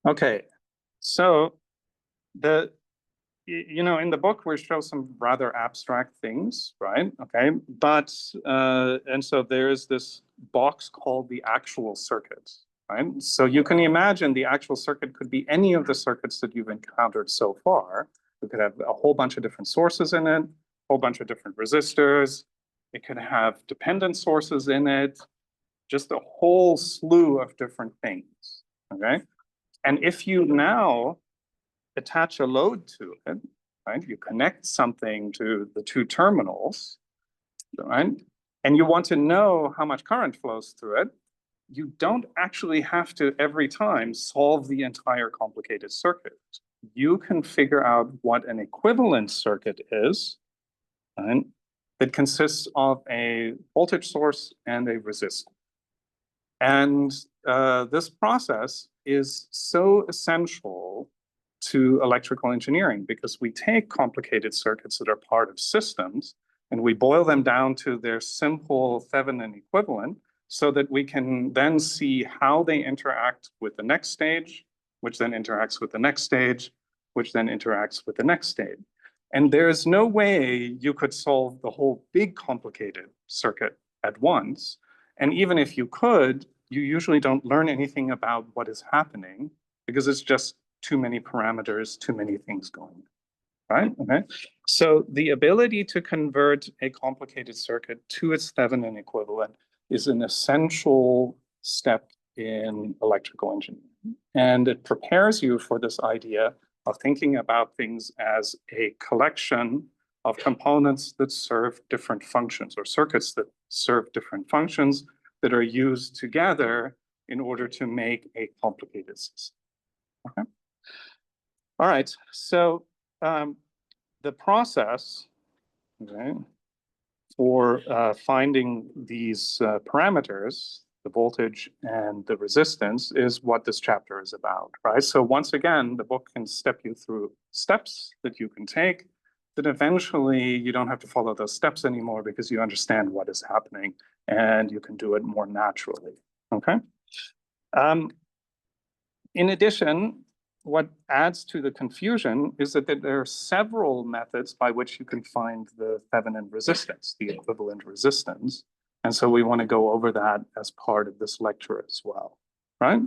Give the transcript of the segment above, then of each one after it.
Okay, so the in the book we show some rather abstract things, right? Okay, but and so there's this box called the actual circuit, right? So you can imagine the actual circuit could be any of the circuits that you've encountered so far. It could have a whole bunch of different sources in it, a whole bunch of different resistors. It could have dependent sources in it, just a whole slew of different things. Okay. And if you now attach a load to it, right? You connect something to the two terminals, right? And you want to know how much current flows through it. You don't actually have to every time solve the entire complicated circuit. You can figure out what an equivalent circuit is, right? That consists of a voltage source and a resistor. And this process is so essential to electrical engineering because we take complicated circuits that are part of systems and we boil them down to their simple Thevenin equivalent so that we can then see how they interact with the next stage, which then interacts with the next stage, which then interacts with the next stage. And there's no way you could solve the whole big complicated circuit at once. And even if you could, you usually don't learn anything about what is happening because it's just too many parameters, too many things going on, right? Okay. So the ability to convert a complicated circuit to its Thevenin equivalent is an essential step in electrical engineering. And it prepares you for this idea of thinking about things as a collection of components that serve different functions or circuits that serve different functions that are used together in order to make a complicated system. Okay. All right. So the process, okay, for finding these parameters, the voltage and the resistance, is what this chapter is about, right? So once again, the book can step you through steps that you can take that eventually you don't have to follow those steps anymore because you understand what is happening and you can do it more naturally, okay? In addition, what adds to the confusion is that there are several methods by which you can find the Thevenin resistance, the equivalent resistance. And so we want to go over that as part of this lecture as well, right?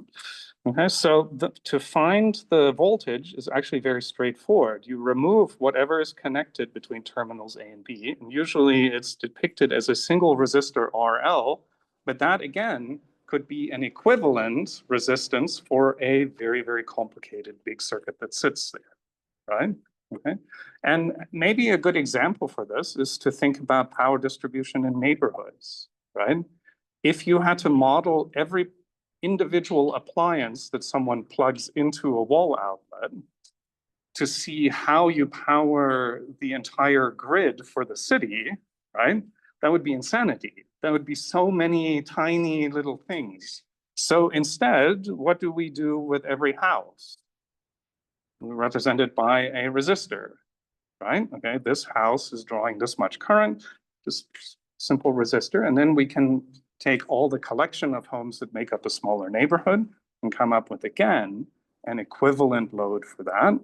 Okay, so to find the voltage is actually very straightforward. You remove whatever is connected between terminals A and B, and usually it's depicted as a single resistor RL, but that again could be an equivalent resistance for a very, very complicated big circuit that sits there, right? Okay. And maybe a good example for this is to think about power distribution in neighborhoods, right? If you had to model every individual appliance that someone plugs into a wall outlet to see how you power the entire grid for the city, right? That would be insanity. That would be so many tiny little things. So instead, what do we do with every house? Represented by a resistor, right? Okay, this house is drawing this much current, this simple resistor, and then we can take all the collection of homes that make up a smaller neighborhood and come up with, again, an equivalent load for that.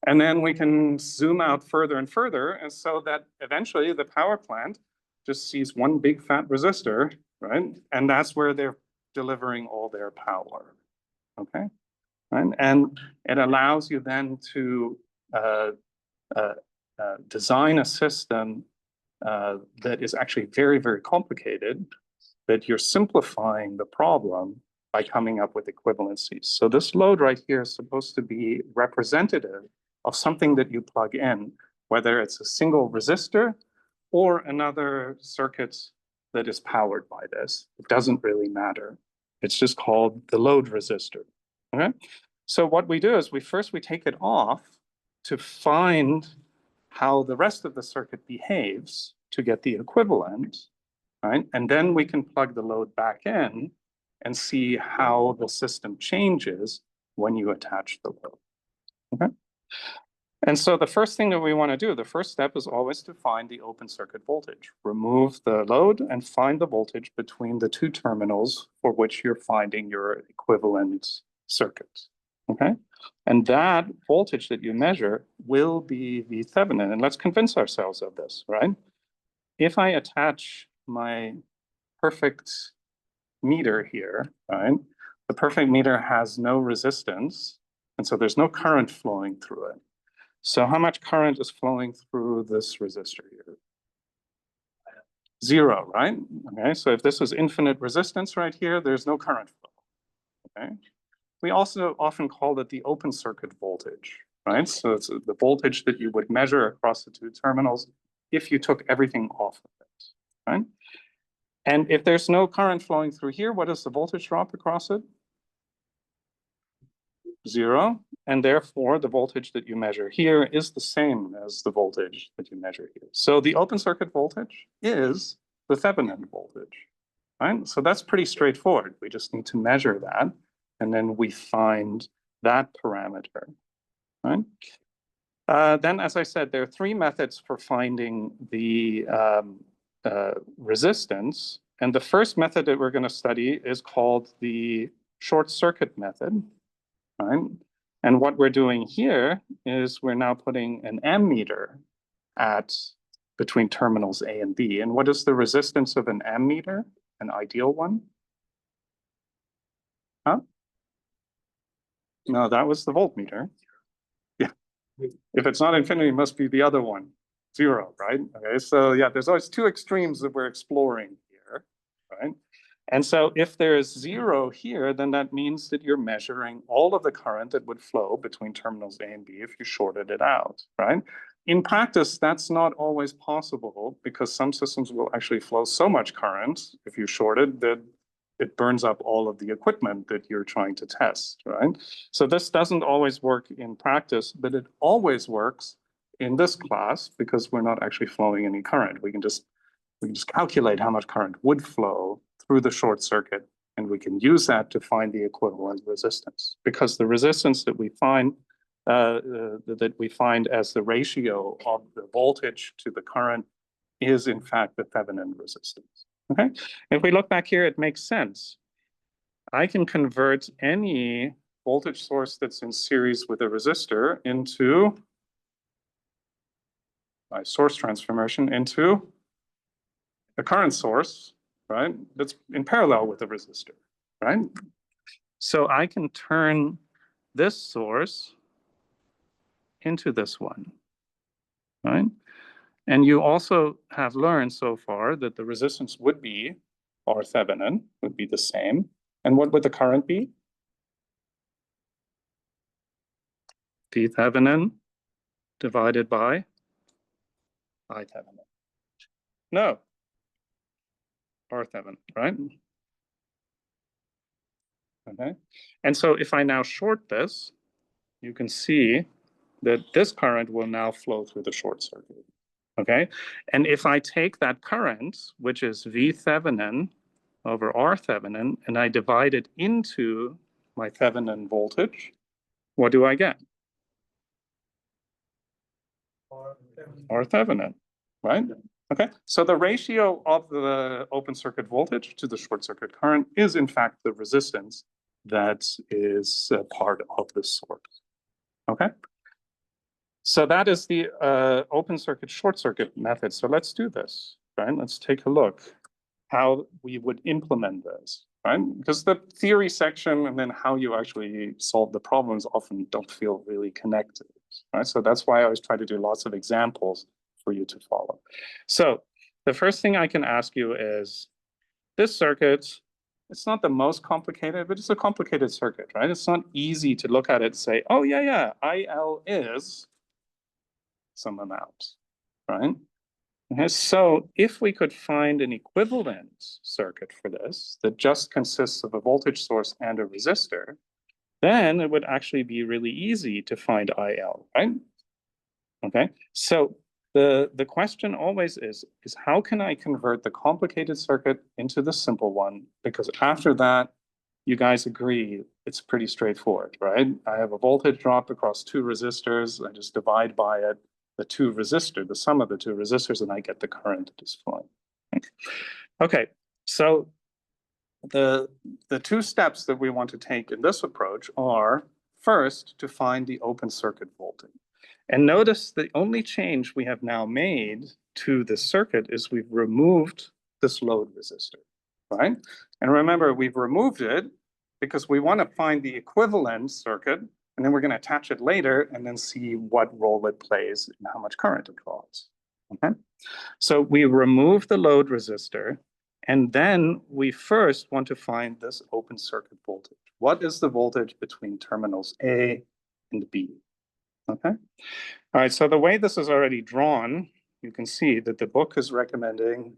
And then we can zoom out further and further, and so that eventually the power plant just sees one big fat resistor, right? And that's where they're delivering all their power, okay? Right? And it allows you then to design a system that is actually very, very complicated, but you're simplifying the problem by coming up with equivalencies. So this load right here is supposed to be representative of something that you plug in, whether it's a single resistor or another circuit that is powered by this. It doesn't really matter. It's just called the load resistor. Okay? So what we do is we take it off to find how the rest of the circuit behaves to get the equivalent, right? And then we can plug the load back in and see how the system changes when you attach the load, okay? And so the first thing that we want to do, the first step is always to find the open circuit voltage. Remove the load and find the voltage between the two terminals for which you're finding your equivalent circuit, okay? And that voltage that you measure will be VThevenin. And let's convince ourselves of this, right? If I attach my perfect meter here, right? The perfect meter has no resistance, and so there's no current flowing through it. So how much current is flowing through this resistor here? 0, right? Okay, so if this is infinite resistance right here, there's no current flow, okay? We also often call it the open circuit voltage, right? So it's the voltage that you would measure across the two terminals if you took everything off of it, right? And if there's no current flowing through here, what is the voltage drop across it? 0. And therefore, the voltage that you measure here is the same as the voltage that you measure here. So the open circuit voltage is the Thevenin voltage, right? So that's pretty straightforward. We just need to measure that, and then we find that parameter, right? Then, as I said, there are 3 methods for finding the resistance. And the first method that we're going to study is called the short circuit method, right? And what we're doing here is we're now putting an ammeter at between terminals A and B. And what is the resistance of an ammeter, an ideal one? Huh? No, that was the voltmeter. Yeah. If it's not infinity, it must be the other one, 0, right? Okay, so yeah, there's always 2 extremes that we're exploring here, right? And so if there's 0 here, then that means that you're measuring all of the current that would flow between terminals A and B if you shorted it out, right? In practice, that's not always possible because some systems will actually flow so much current if you short it that it burns up all of the equipment that you're trying to test, right? So this doesn't always work in practice, but it always works in this class because we're not actually flowing any current. We can just calculate how much current would flow through the short circuit, and we can use that to find the equivalent resistance. Because the resistance that we find as the ratio of the voltage to the current is in fact the Thevenin resistance. Okay, if we look back here, it makes sense. I can convert any voltage source that's in series with a resistor into my source transformation into a current source, right? That's in parallel with the resistor, right? So I can turn this source into this one, right? And you also have learned so far that the resistance would be, or Thevenin would be the same. And what would the current be? V Thevenin divided by I Thevenin. No, R Thevenin, right? Okay. And so if I now short this, you can see that this current will now flow through the short circuit. Okay. And if I take that current, which is V Thevenin over R Thevenin, and I divide it into my Thevenin voltage, what do I get? R Thevenin, right? Okay, so the ratio of the open circuit voltage to the short circuit current is in fact the resistance that is part of the source. Okay, so that is the open circuit short circuit method. So let's do this, right? Let's take a look how we would implement this, right? Because the theory section and then how you actually solve the problems often don't feel really connected, right? So that's why I always try to do lots of examples for you to follow. So the first thing I can ask you is, this circuit, it's not the most complicated, but it's a complicated circuit, right? It's not easy to look at it and say, oh yeah, IL is some amount, right? Okay, so if we could find an equivalent circuit for this that just consists of a voltage source and a resistor, then it would actually be really easy to find IL, right? Okay, so the question always is how can I convert the complicated circuit into the simple one? Because after that, you guys agree it's pretty straightforward, right? I have a voltage drop across 2 resistors. I just divide by it the sum of the 2 resistors, and I get the current that is flowing. Okay, so the 2 steps that we want to take in this approach are, first to find the open circuit voltage. And notice the only change we have now made to the circuit is we've removed this load resistor, right? And remember, we've removed it because we want to find the equivalent circuit, and then we're going to attach it later and then see what role it plays and how much current it draws, okay? So we remove the load resistor, and then we first want to find this open circuit voltage. What is the voltage between terminals A and B? Okay. All right. So the way this is already drawn, you can see that the book is recommending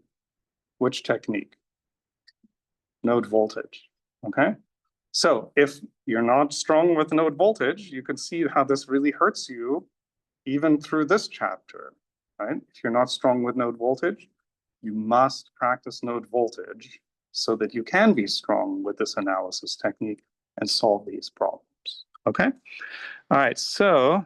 which technique? Node voltage. Okay. So if you're not strong with node voltage, you can see how this really hurts you even through this chapter, right? If you're not strong with node voltage, you must practice node voltage so that you can be strong with this analysis technique and solve these problems. Okay. All right. So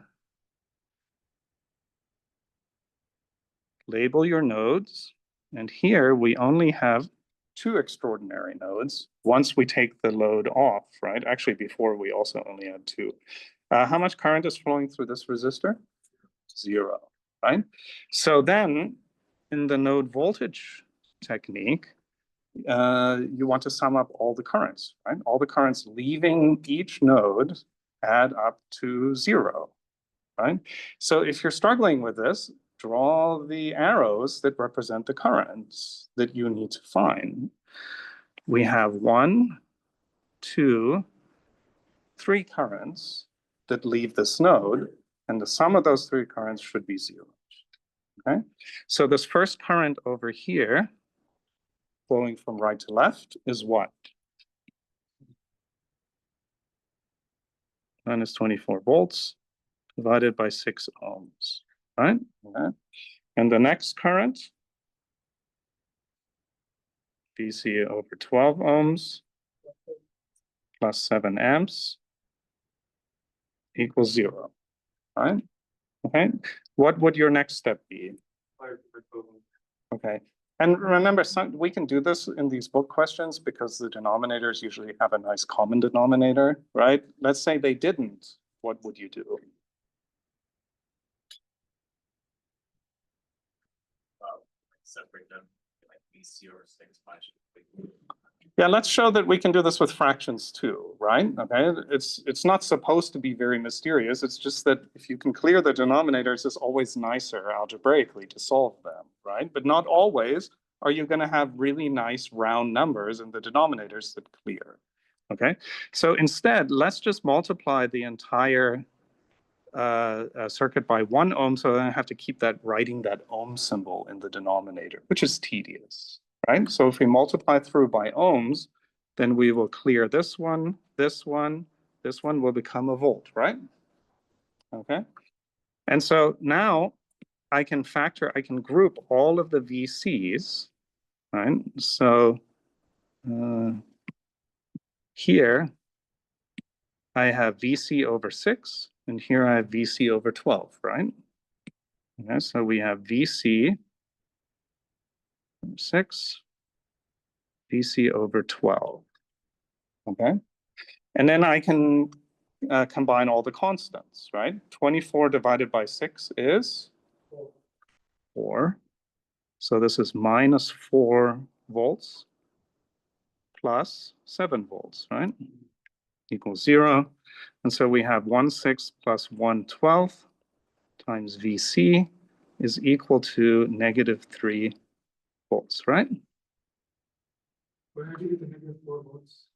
label your nodes. And here we only have two extraordinary nodes once we take the load off, right? Actually, before we also only had two. How much current is flowing through this resistor? 0, right? So then in the node voltage technique, you want to sum up all the currents, right? All the currents leaving each node add up to 0, right? So if you're struggling with this, draw the arrows that represent the currents that you need to find. We have 1, 2, 3 currents that leave this node, and the sum of those 3 currents should be 0. Okay, so this first current over here, flowing from right to left, is what? Minus 24 volts divided by 6 ohms, right? Okay. And the next current, VC over 12 ohms plus 7 amps equals 0, right? Okay. What would your next step be? Okay. And remember, we can do this in these book questions because the denominators usually have a nice common denominator, right? Let's say they didn't. What would you do? Separate them like VC or 6 function. Yeah, let's show that we can do this with fractions too, right? Okay, it's not supposed to be very mysterious. It's just that if you can clear the denominators, it's always nicer algebraically to solve them, right? But not always are you going to have really nice round numbers in the denominators that clear. Okay, so instead, let's just multiply the entire circuit by 1 ohm, so then I have to keep writing that ohm symbol in the denominator, which is tedious, right? So if we multiply through by ohms, then we will clear this one, this one will become a volt, right? Okay. And so now I can group all of the VCs, right? So here I have VC over 6, and here I have VC over 12, right? Okay, so we have VC 6, VC over 12, okay? And then I can combine all the constants, right? 24 divided by 6 is 4. So this is minus 4 volts plus 7 volts, right? Equals 0. And so we have 1/6 plus 1/12 times VC is equal to -3 volts, right? Where did you get the -4 volts?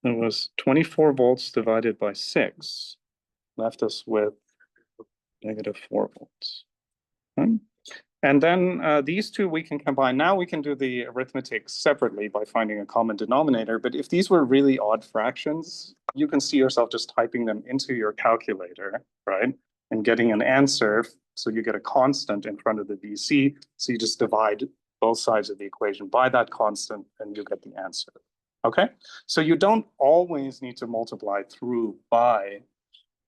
It was 24 volts divided by 6, left us with -4 volts. Okay. And then these two we can combine. Now we can do the arithmetic separately by finding a common denominator. But if these were really odd fractions, you can see yourself just typing them into your calculator, right? And getting an answer. So you get a constant in front of the VC. So you just divide both sides of the equation by that constant and you get the answer. Okay, so you don't always need to multiply through by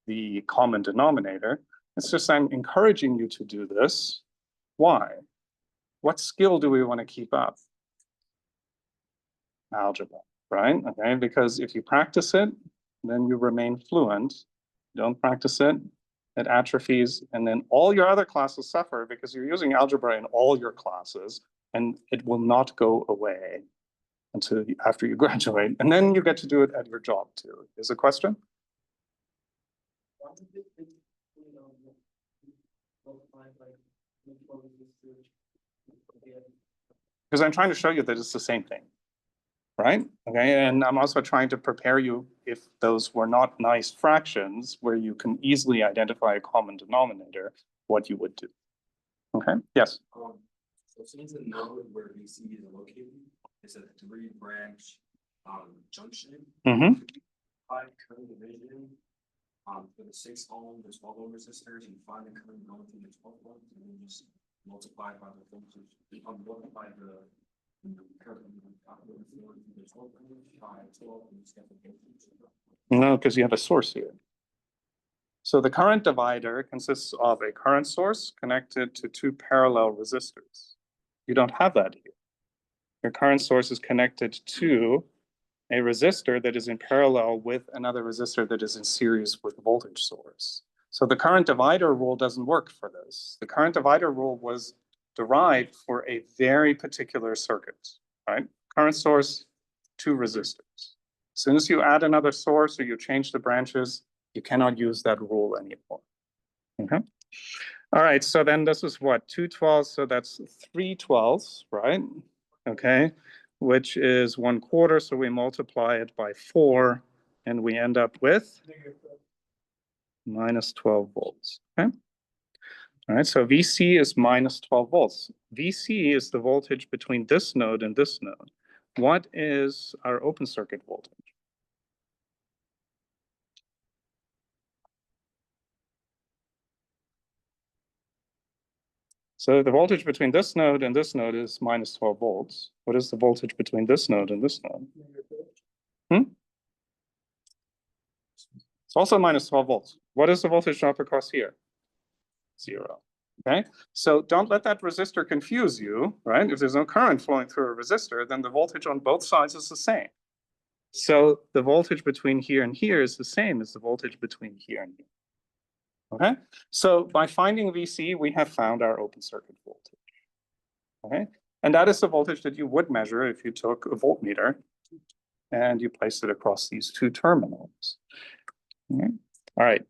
the common denominator. It's just I'm encouraging you to do this. Why? What skill do we want to keep up? Algebra, right? Okay, because if you practice it, then you remain fluent. Don't practice it, it atrophies, and then all your other classes suffer because you're using algebra in all your classes, and it will not go away until after you graduate, and then you get to do it at your job too. Is a question? Because I'm trying to show you that it's the same thing, right? Okay, and I'm also trying to prepare you if those were not nice fractions where you can easily identify a common denominator, what you would do. Okay, yes. So since the node where VC is located is a 3-branch junction, Mm-hmm. by current division, for the 6 ohm, the 12 ohm resistors, and find the current going through the 12 ohm, and then just multiply by the voltage, multiply the current going through the 12 ohm by 12, and just get the voltage. No, because you have a source here. So the current divider consists of a current source connected to 2 parallel resistors. You don't have that here. Your current source is connected to a resistor that is in parallel with another resistor that is in series with the voltage source. So the current divider rule doesn't work for this. The current divider rule was derived for a very particular circuit, right? Current source, 2 resistors. As soon as you add another source or you change the branches, you cannot use that rule anymore. Okay. All right, so then this is what, 2 12ths, so that's 3 12ths, right? Okay, which is 1/4, so we multiply it by 4, and we end up with minus 12 volts, okay? All right, so VC is minus 12 volts. VC is the voltage between this node and this node. What is our open circuit voltage? So the voltage between this node and this node is minus 12 volts. What is the voltage between this node and this node? It's also minus 12 volts. What is the voltage drop across here? 0. Okay, so don't let that resistor confuse you, right? If there's no current flowing through a resistor, then the voltage on both sides is the same. So the voltage between here and here is the same as the voltage between here and here. Okay, so by finding VC, we have found our open circuit voltage. Okay, and that is the voltage that you would measure if you took a voltmeter and you placed it across these 2 terminals. Okay. All right.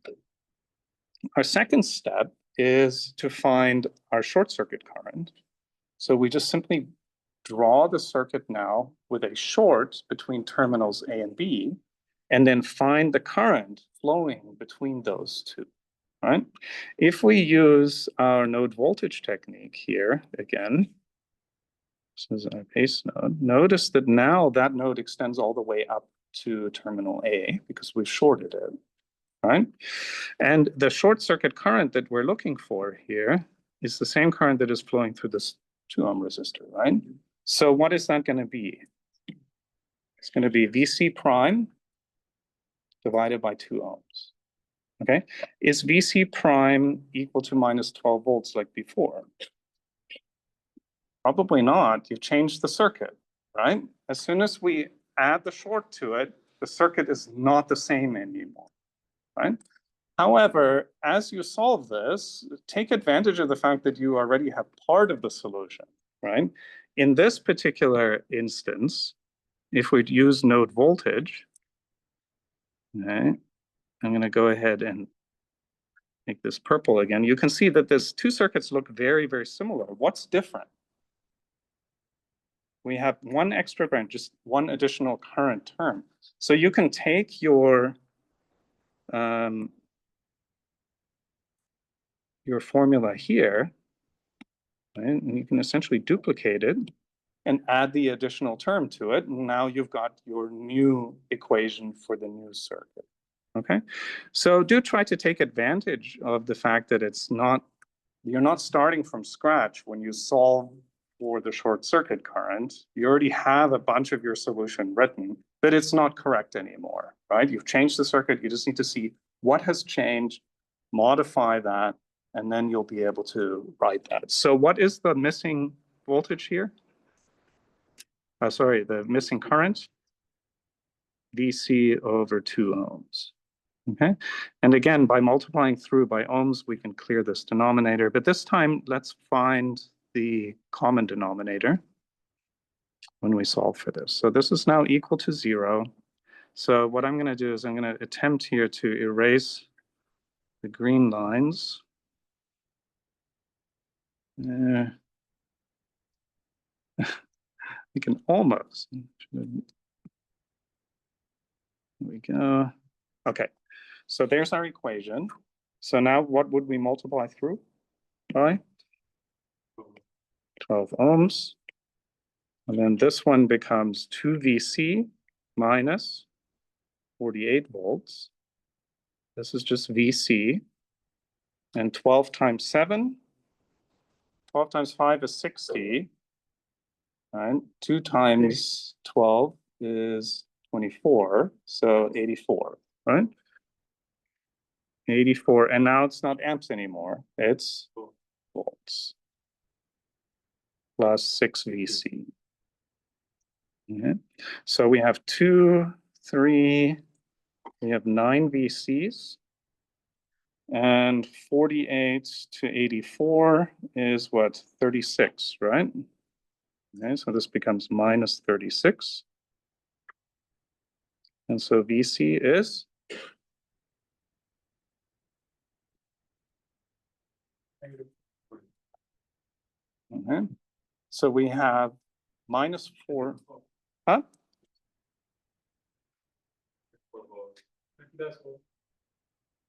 Our second step is to find our short circuit current. So we just simply draw the circuit now with a short between terminals A and B, and then find the current flowing between those 2. Right? If we use our node voltage technique here again, this is our base node, notice that now that node extends all the way up to terminal A because we've shorted it. Right? And the short circuit current that we're looking for here is the same current that is flowing through this 2 ohm resistor, right? So what is that going to be? It's going to be VC prime divided by 2 ohms. Okay, is VC prime equal to minus 12 volts like before? Probably not. You've changed the circuit, right? As soon as we add the short to it, the circuit is not the same anymore, right? However, as you solve this, take advantage of the fact that you already have part of the solution, right? In this particular instance, if we'd use node voltage, okay, I'm going to go ahead and make this purple again. You can see that these 2 circuits look very, very similar. What's different? We have 1 extra branch, just 1 additional current term. So you can take your formula here, right? And you can essentially duplicate it and add the additional term to it. And now you've got your new equation for the new circuit. Okay, so do try to take advantage of the fact that you're not starting from scratch when you solve for the short circuit current. You already have a bunch of your solution written, but it's not correct anymore, right? You've changed the circuit. You just need to see what has changed, modify that, and then you'll be able to write that. So what is the missing voltage here? Sorry, the missing current? VC over 2 ohms. Okay, and again, by multiplying through by ohms, we can clear this denominator, but this time let's find the common denominator when we solve for this. So this is now equal to 0. So what I'm going to do is I'm going to attempt here to erase the green lines. We can almost. There we go. Okay, so there's our equation. So now what would we multiply through by? 12 ohms. And then this one becomes 2 VC minus 48 volts. This is just VC. And 12 times 7, 12 times 5 is 60. Right? 2 times 12 is 24, so 84, right? 84, and now it's not amps anymore, it's volts plus 6 VC. Okay. So we have 2, 3, we have 9 VCs, and 48 to 84 is what, 36, right? Okay, so this becomes minus 36. And so VC is? Okay. So we have minus 4. Huh?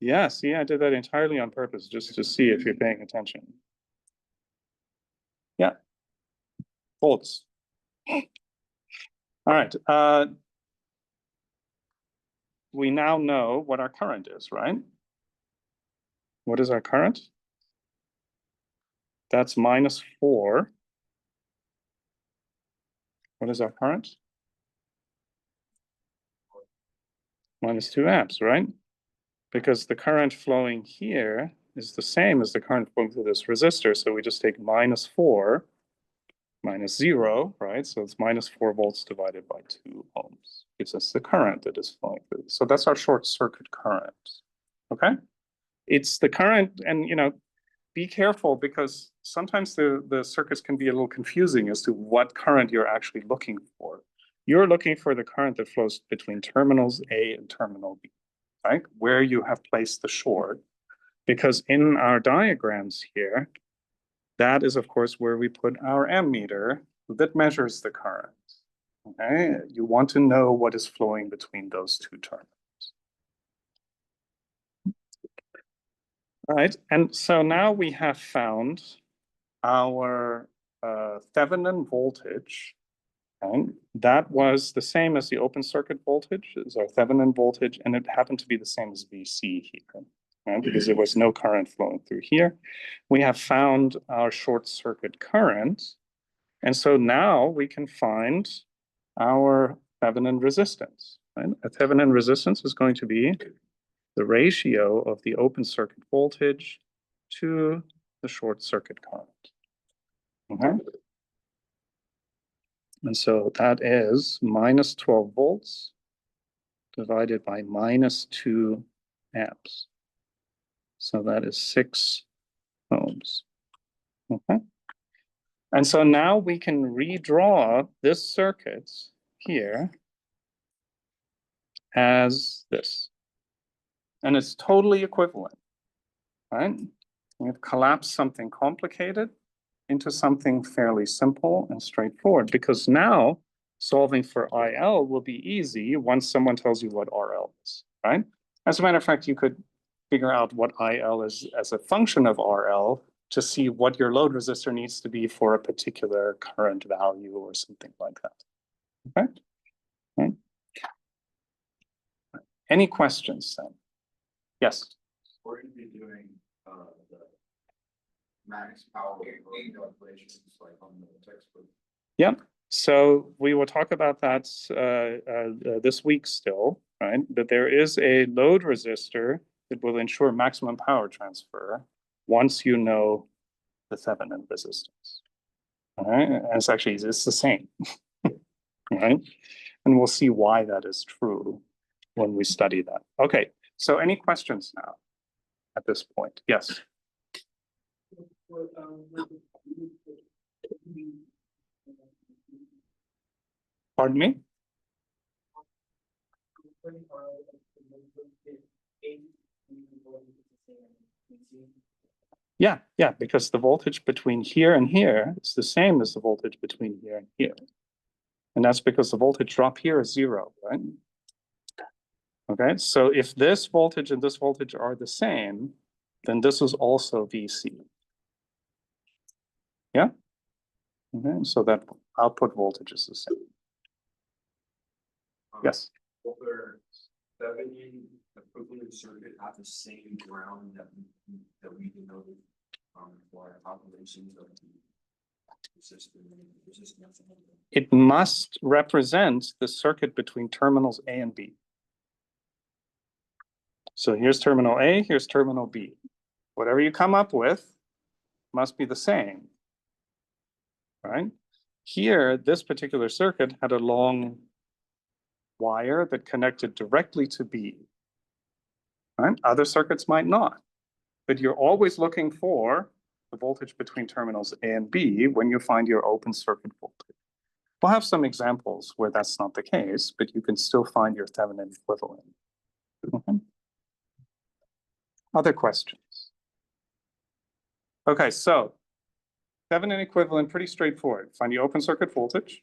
Yeah, see, I did that entirely on purpose, just to see if you're paying attention. Yeah. Volts. All right. We now know what our current is, right? What is our current? That's minus 4. What is our current? Minus 2 amps, right? Because the current flowing here is the same as the current flowing through this resistor. So we just take minus 4 minus 0, right? So it's minus 4 volts divided by 2 ohms. Gives us the current that is flowing through. So that's our short circuit current. Okay? It's the current, and be careful because sometimes the circuits can be a little confusing as to what current you're actually looking for. You're looking for the current that flows between terminals A and terminal B, right? Where you have placed the short. Because in our diagrams here, that is, of course, where we put our ammeter that measures the current. Okay, you want to know what is flowing between those two terminals. All right, and so now we have found our Thevenin voltage, and that was the same as the open circuit voltage, is our Thevenin voltage, and it happened to be the same as VC here, right? Because there was no current flowing through here. We have found our short circuit current, and so now we can find our Thevenin resistance, right? A Thevenin resistance is going to be the ratio of the open circuit voltage to the short circuit current. Okay. And so that is minus 12 volts divided by minus 2 amps. So that is 6 ohms. Okay. And so now we can redraw this circuit here as this. And it's totally equivalent, right? We've collapsed something complicated into something fairly simple and straightforward, because now solving for IL will be easy once someone tells you what RL is, right? As a matter of fact, you could figure out what IL is as a function of RL to see what your load resistor needs to be for a particular current value or something like that. Okay? Okay. Any questions then? Yes. We're going to be doing the max power calculations like on the textbook. Yep. So we will talk about that this week still, right? But there is a load resistor that will ensure maximum power transfer once you know the Thevenin resistance. All right, and it's the same. right? And we'll see why that is true when we study that. Okay, so any questions now at this point? Yes. Pardon me? Yeah, because the voltage between here and here is the same as the voltage between here and here. And that's because the voltage drop here is 0, right? Okay, so if this voltage and this voltage are the same, then this is also VC. Yeah? Okay, so that output voltage is the same. Yes. Over Thevenin equivalent circuit have the same ground that we denoted for our calculations of the resistance. It must represent the circuit between terminals A and B. So here's terminal A, here's terminal B. Whatever you come up with must be the same, right? Here, this particular circuit had a long wire that connected directly to B, right? Other circuits might not, but you're always looking for the voltage between terminals A and B when you find your open circuit voltage. We'll have some examples where that's not the case, but you can still find your Thevenin equivalent. Okay. Other questions? Okay, so Thevenin equivalent, pretty straightforward. Find the open circuit voltage,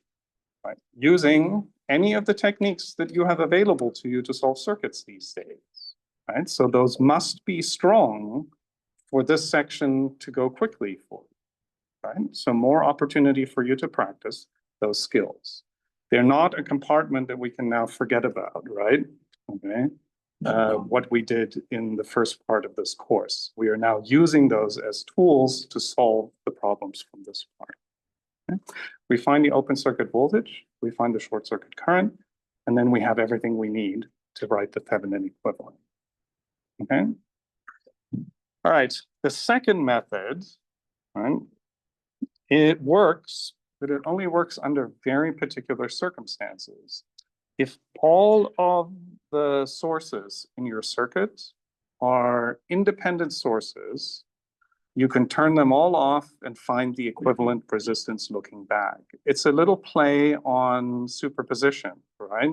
right? Using any of the techniques that you have available to you to solve circuits these days, right? So those must be strong for this section to go quickly for you, right? So more opportunity for you to practice those skills. They're not a compartment that we can now forget about, right? Okay. What we did in the first part of this course. We are now using those as tools to solve the problems from this part. Okay. We find the open circuit voltage, we find the short circuit current, and then we have everything we need to write the Thevenin equivalent. Okay. All right, the second method, right, it works, but it only works under very particular circumstances. If all of the sources in your circuit are independent sources, you can turn them all off and find the equivalent resistance looking back. It's a little play on superposition, right?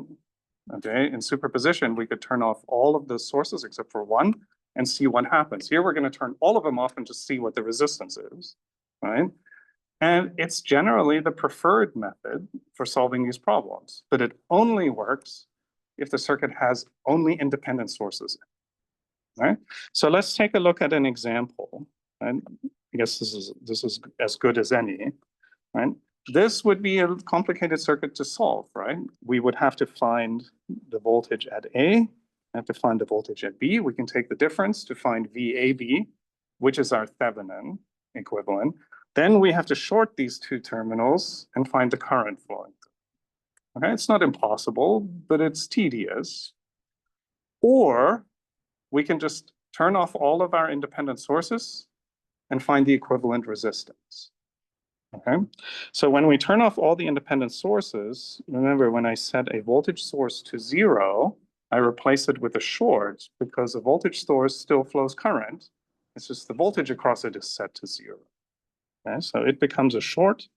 Okay, in superposition, we could turn off all of the sources except for one and see what happens. Here, we're going to turn all of them off and just see what the resistance is, right? And it's generally the preferred method for solving these problems, but it only works if the circuit has only independent sources, right? So let's take a look at an example, right? I guess this is as good as any, right? This would be a complicated circuit to solve, right? We would have to find the voltage at A, have to find the voltage at B. We can take the difference to find VAB, which is our Thevenin equivalent. Then we have to short these two terminals and find the current flowing through. Okay, it's not impossible, but it's tedious. Or we can just turn off all of our independent sources and find the equivalent resistance. Okay, so when we turn off all the independent sources, remember when I set a voltage source to 0, I replace it with a short because a voltage source still flows current. It's just the voltage across it is set to 0. Okay, so it becomes a short.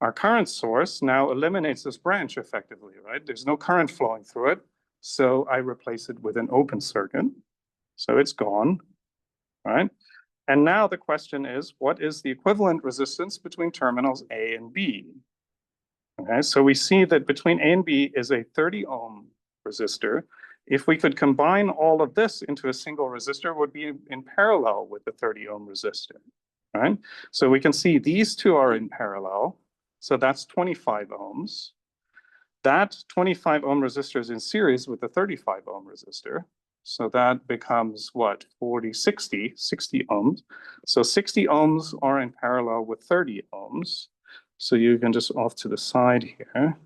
Our current source now eliminates this branch effectively, right? There's no current flowing through it. So I replace it with an open circuit. So it's gone, right? And now the question is, what is the equivalent resistance between terminals A and B? Okay, so we see that between A and B is a 30 ohm resistor. If we could combine all of this into a single resistor, it would be in parallel with the 30 ohm resistor, right? So we can see these two are in parallel. So that's 25 ohms. That 25 ohm resistor is in series with the 35 ohm resistor. So that becomes what, 60 ohms. So 60 ohms are in parallel with 30 ohms. So you can just off to the side here,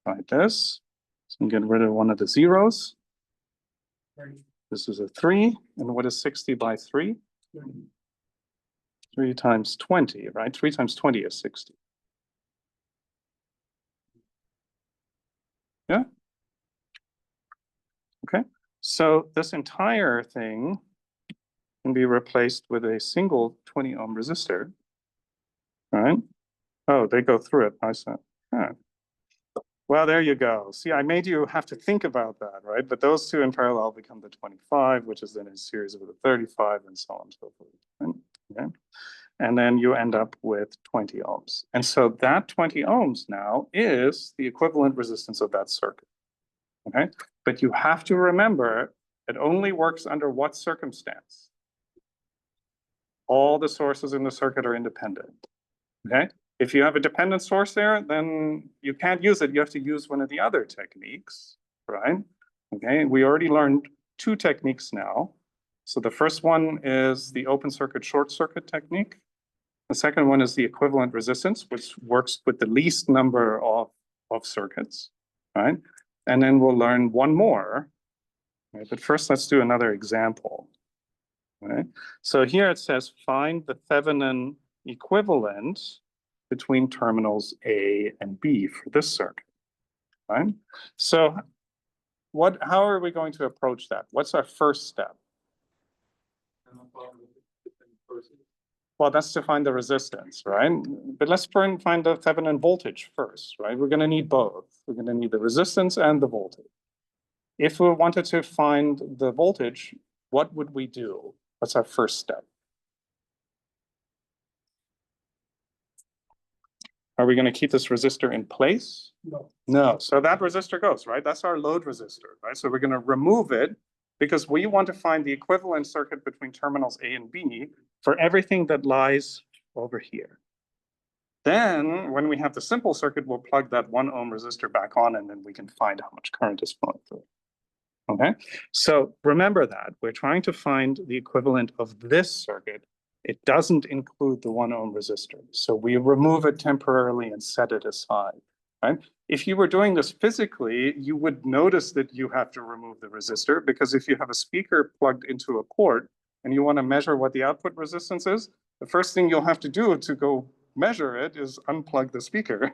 like this. So get rid of one of the zeros. This is a 3. And what is 60 by 3? 3 times 20, right? 3 times 20 is 60. So this entire thing can be replaced with a single 20 ohm resistor, right? Oh, they go through it. I said, huh. Well, there you go. See, I made you have to think about that, right? But those two in parallel become the 25, which is then a series with a 35 and so on and so forth. Right? Okay. And then you end up with 20 ohms. And so that 20 ohms now is the equivalent resistance of that circuit. Okay. But you have to remember it only works under what circumstance? All the sources in the circuit are independent. Okay. If you have a dependent source there, then you can't use it. You have to use one of the other techniques, right? Okay. We already learned two techniques now. So the first one is the open circuit short circuit technique. The second one is the equivalent resistance, which works with the least number of circuits, right? And then we'll learn one more, right? But first, let's do another example, right? So here it says, find the Thevenin equivalent between terminals A and B for this circuit, right? So how are we going to approach that? What's our first step? Well, that's to find the resistance, right? But let's find the Thevenin voltage first, right? We're going to need both. We're going to need the resistance and the voltage. If we wanted to find the voltage, what would we do? What's our first step? Are we going to keep this resistor in place? No. No. So that resistor goes, right? That's our load resistor, right? So we're going to remove it because we want to find the equivalent circuit between terminals A and B for everything that lies over here. Then when we have the simple circuit, we'll plug that 1 ohm resistor back on, and then we can find how much current is flowing through. Okay, so remember that we're trying to find the equivalent of this circuit. It doesn't include the 1 ohm resistor. So we remove it temporarily and set it aside, right? If you were doing this physically, you would notice that you have to remove the resistor, because if you have a speaker plugged into a port and you want to measure what the output resistance is, the first thing you'll have to do to go measure it is unplug the speaker,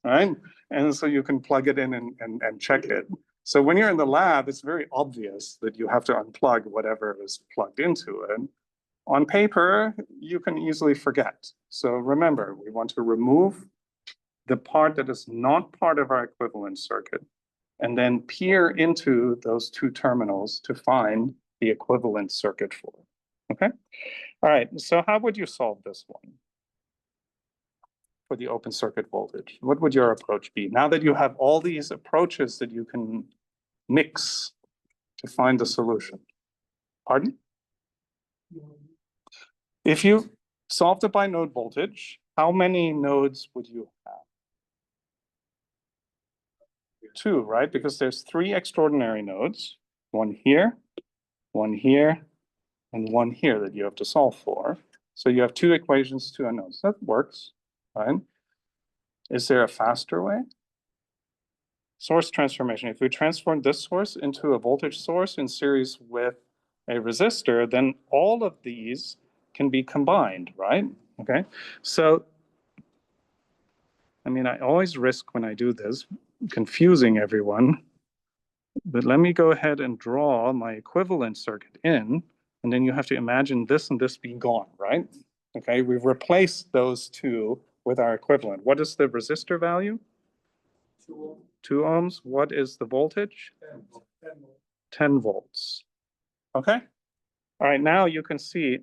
right? And so you can plug it in and check it. So when you're in the lab, it's very obvious that you have to unplug whatever is plugged into it. On paper, you can easily forget. So remember, we want to remove the part that is not part of our equivalent circuit, and then peer into those two terminals to find the equivalent circuit for it. Okay? All right, so how would you solve this one for the open circuit voltage? What would your approach be? Now that you have all these approaches that you can mix to find the solution. Pardon? If you solved it by node voltage, how many nodes would you have? 2, right? Because there's 3 extraordinary nodes, one here, and one here that you have to solve for. So you have 2 equations, 2 unknowns. That works, right? Is there a faster way? Source transformation. If we transform this source into a voltage source in series with a resistor, then all of these can be combined, right? Okay, so I mean, I always risk when I do this confusing everyone, but let me go ahead and draw my equivalent circuit in, and then you have to imagine this and this being gone, right? Okay, we've replaced those two with our equivalent. What is the resistor value? 2 ohms. What is the voltage? 10 volts. Okay. All right, now you can see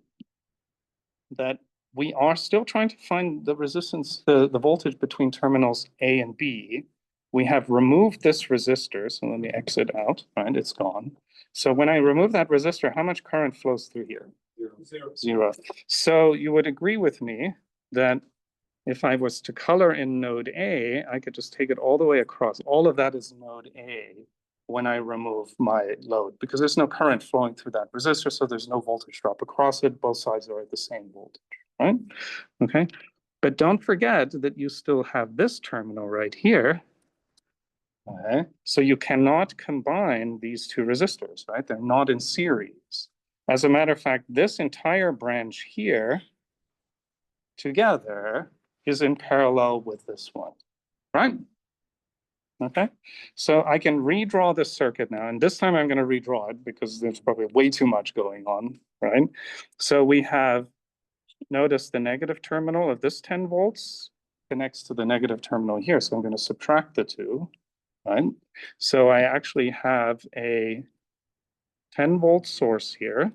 that we are still trying to find the resistance, the voltage between terminals A and B. We have removed this resistor, so let me exit out, right? It's gone. So when I remove that resistor, how much current flows through here? 0. So you would agree with me that if I was to color in node A, I could just take it all the way across. All of that is node A when I remove my load, because there's no current flowing through that resistor, so there's no voltage drop across it. Both sides are at the same voltage, right? Okay, but don't forget that you still have this terminal right here. Okay, so you cannot combine these 2 resistors, right? They're not in series. As a matter of fact, this entire branch here together is in parallel with this one, right? Okay, so I can redraw this circuit now, and this time I'm going to redraw it because there's probably way too much going on, right? So we have, notice the negative terminal of this 10 volts connects to the negative terminal here. So I'm going to subtract the two, right? So I actually have a 10-volt source here.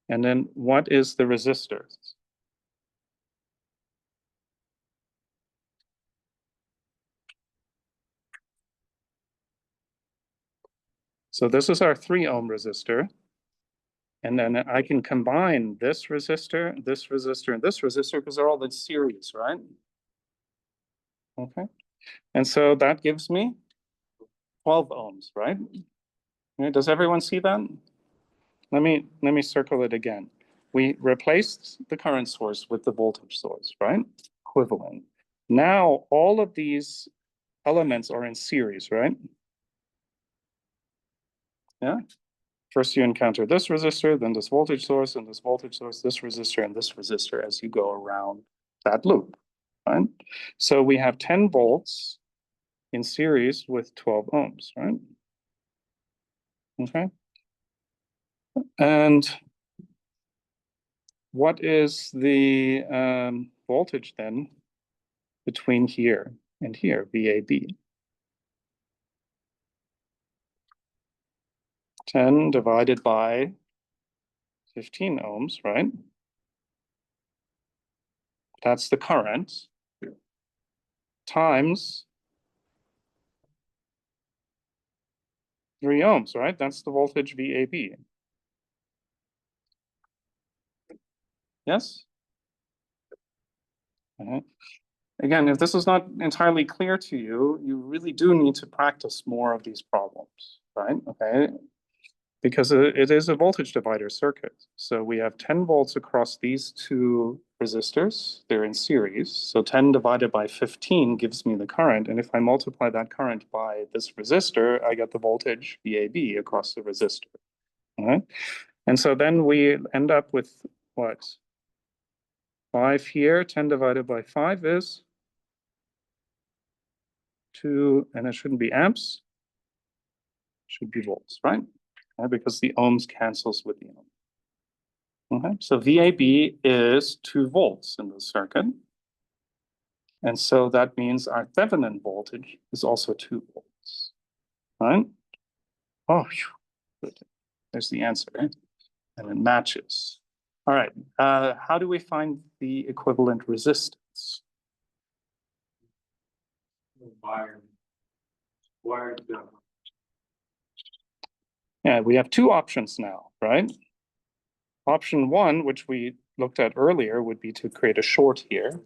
And then what is the resistor? So this is our 3 ohm resistor. And then I can combine this resistor, and this resistor because they're all in series, right? Okay. And so that gives me 12 ohms, right? Okay, does everyone see that? Let me circle it again. We replaced the current source with the voltage source, right? Equivalent. Now all of these elements are in series, right? Yeah. First you encounter this resistor, then this voltage source, and this voltage source, this resistor, and this resistor as you go around that loop, right? So we have 10 volts in series with 12 ohms, right? Okay. And what is the voltage then between here and here, VAB? 10 divided by 15 ohms, right? That's the current times 3 ohms, right? That's the voltage VAB. Yes? Again, if this is not entirely clear to you, you really do need to practice more of these problems, right? Okay. Because it is a voltage divider circuit. So we have 10 volts across these two resistors. They're in series. So 10 divided by 15 gives me the current. And if I multiply that current by this resistor, I get the voltage VAB across the resistor. All right. And so then we end up with what? 5 here, 10 divided by 5 is 2, and it shouldn't be amps, it should be volts, right? Because the ohms cancels with the ohm. Okay, so VAB is 2 volts in the circuit. And so that means our Thevenin voltage is also 2 volts, right? Oh, good. There's the answer, right? And it matches. All right, how do we find the equivalent resistance? Wired. Yeah, we have 2 options now, right? Option 1, which we looked at earlier, would be to create a short here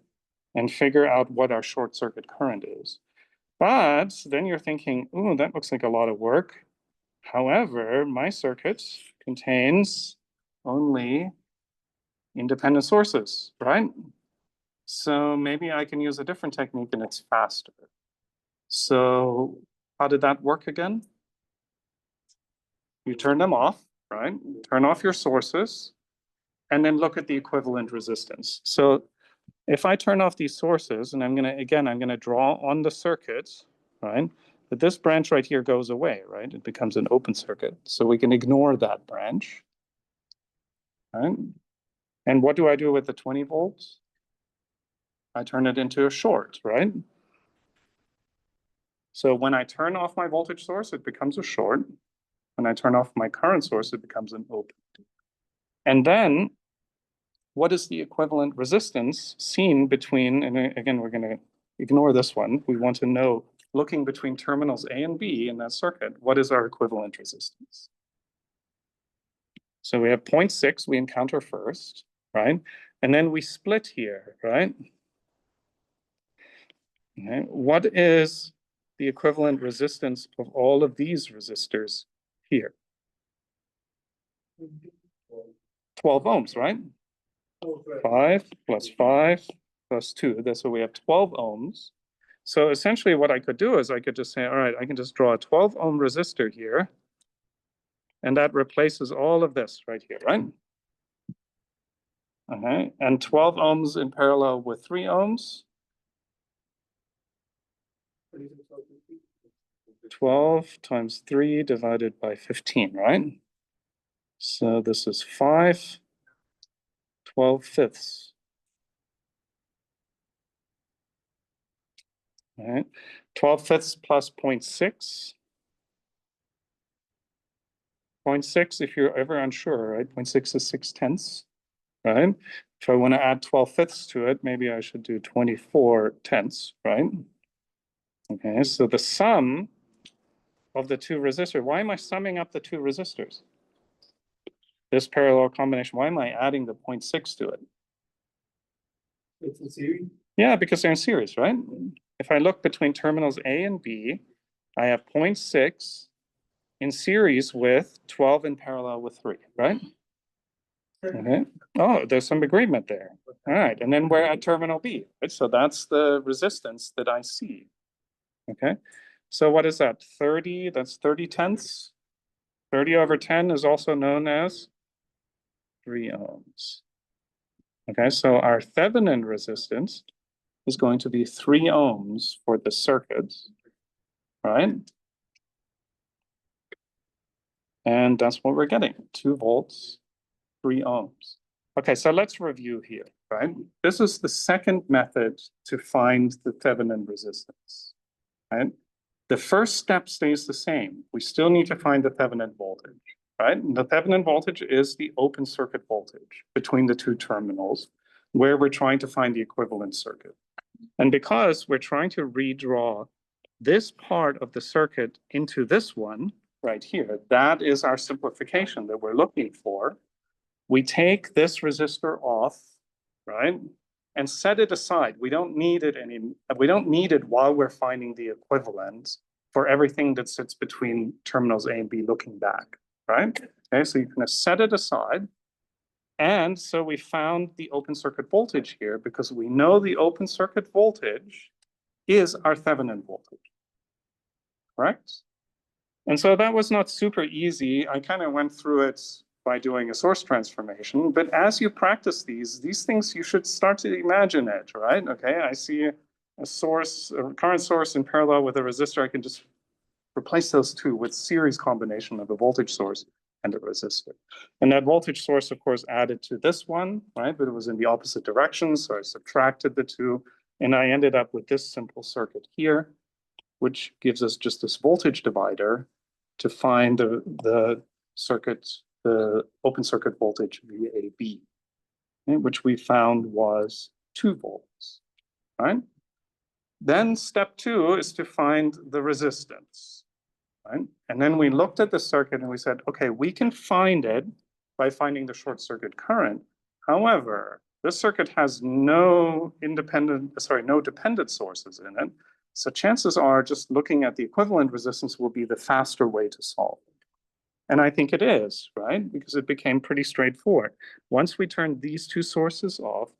and figure out what our short circuit current is. But then you're thinking, ooh, that looks like a lot of work. However, my circuit contains only independent sources, right? So maybe I can use a different technique and it's faster. So how did that work again? You turn them off, right? Turn off your sources and then look at the equivalent resistance. So if I turn off these sources, and I'm gonna draw on the circuit, right? But this branch right here goes away, right? It becomes an open circuit. So we can ignore that branch, right? And what do I do with the 20 volts? I turn it into a short, right? So when I turn off my voltage source, it becomes a short. When I turn off my current source, it becomes an open. And then what is the equivalent resistance seen between, and again, we're gonna ignore this one. We want to know, looking between terminals A and B in that circuit, what is our equivalent resistance? So we have 0.6 we encounter first, right? And then we split here, right? Okay. What is the equivalent resistance of all of these resistors here? 12 ohms, right? 5 plus 5 plus 2. So we have 12 ohms. So essentially what I could do is I could just say, all right, I can just draw a 12 ohm resistor here. And that replaces all of this right here, right? Okay, and 12 ohms in parallel with 3 ohms. 12 times 3 divided by 15, right? So this is 5, 12/5. All right, 12/5 plus 0.6. 0.6, if you're ever unsure, right? 0.6 is 6/10, right? If I want to add 12/5 to it, maybe I should do 24/10, right? Okay, so the sum of the two resistors, why am I summing up the two resistors? This parallel combination, why am I adding the 0.6 to it? It's a series. Yeah, because they're in series, right? If I look between terminals A and B, I have 0.6 in series with 12 in parallel with 3, right? Okay. Oh, there's some agreement there. All right, and then we're at terminal B, right? So that's the resistance that I see. Okay, so what is that? 30, that's 30/10. 30/10 is also known as 3 ohms. Okay, so our Thevenin resistance is going to be 3 ohms for the circuit, right? And that's what we're getting, 2 volts, 3 ohms. Okay, so let's review here, right? This is the second method to find the Thevenin resistance, right? The first step stays the same. We still need to find the Thevenin voltage, right? And the Thevenin voltage is the open circuit voltage between the two terminals where we're trying to find the equivalent circuit. And because we're trying to redraw this part of the circuit into this one right here, that is our simplification that we're looking for. We take this resistor off, right? And set it aside. We don't need it while we're finding the equivalent for everything that sits between terminals A and B looking back, right? Okay, so you're gonna set it aside. And so we found the open circuit voltage here because we know the open circuit voltage is our Thevenin voltage, correct? And so that was not super easy. I kind of went through it by doing a source transformation, but as you practice these things, you should start to imagine it, right? Okay, I see a current source in parallel with a resistor. I can just replace those two with series combination of a voltage source and a resistor. And that voltage source, of course, added to this one, right? But it was in the opposite direction, so I subtracted the two, and I ended up with this simple circuit here, which gives us just this voltage divider to find the circuit, the open circuit voltage VAB, okay, which we found was 2 volts, right? Then step 2 is to find the resistance, right? And then we looked at the circuit and we said, okay, we can find it by finding the short circuit current. However, this circuit has no dependent sources in it. So chances are just looking at the equivalent resistance will be the faster way to solve it. And I think it is, right? Because it became pretty straightforward. Once we turned these two sources off,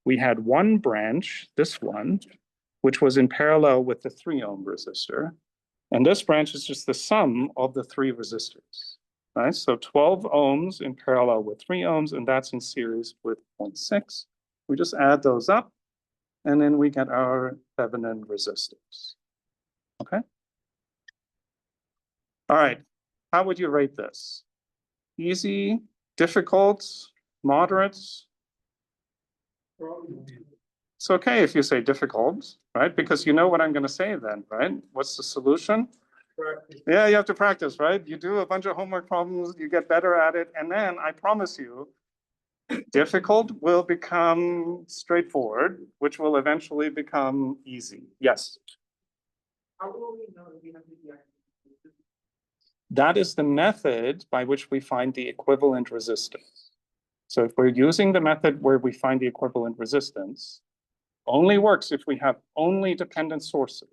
we had one branch, this one, which was in parallel with the 3 ohm resistor. And this branch is just the sum of the 3 resistors, right? So 12 ohms in parallel with 3 ohms, and that's in series with 0.6. We just add those up, and then we get our Thevenin resistance, okay? All right, how would you rate this? Easy, difficult, moderate? It's okay if you say difficult, right? Because you know what I'm going to say then, right? What's the solution? Practice. Yeah, you have to practice, right? You do a bunch of homework problems, you get better at it, and then I promise you, difficult will become straightforward, which will eventually become easy. Yes. How will we know that we have the exact? That is the method by which we find the equivalent resistance. So if we're using the method where we find the equivalent resistance, only works if we have only dependent sources,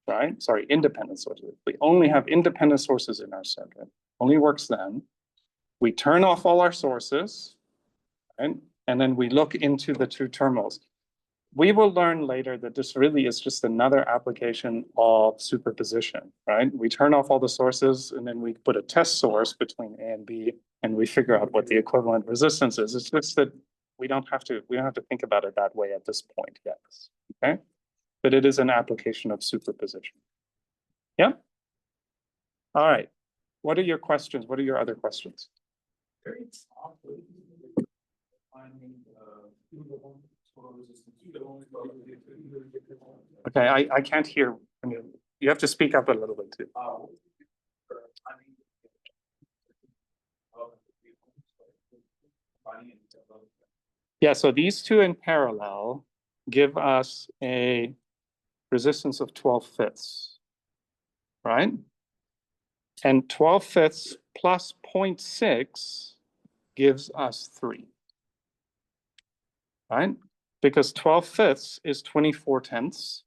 right? Sorry, independent sources. We only have independent sources in our circuit. Only works then. We turn off all our sources, right? And then we look into the two terminals. We will learn later that this really is just another application of superposition, right? We turn off all the sources and then we put a test source between A and B and we figure out what the equivalent resistance is. It's just that we don't have to think about it that way at this point yet, okay? but it is an application of superposition. Yeah? All right. What are your questions? What are your other questions? Very top, finding, total resistance. Okay, I can't hear. I mean, you have to speak up a little bit too. Yeah, so these two in parallel give us a resistance of 12/5, right? And 12/5 plus 0.6 gives us 3, right? Because 12/5 is 24/10,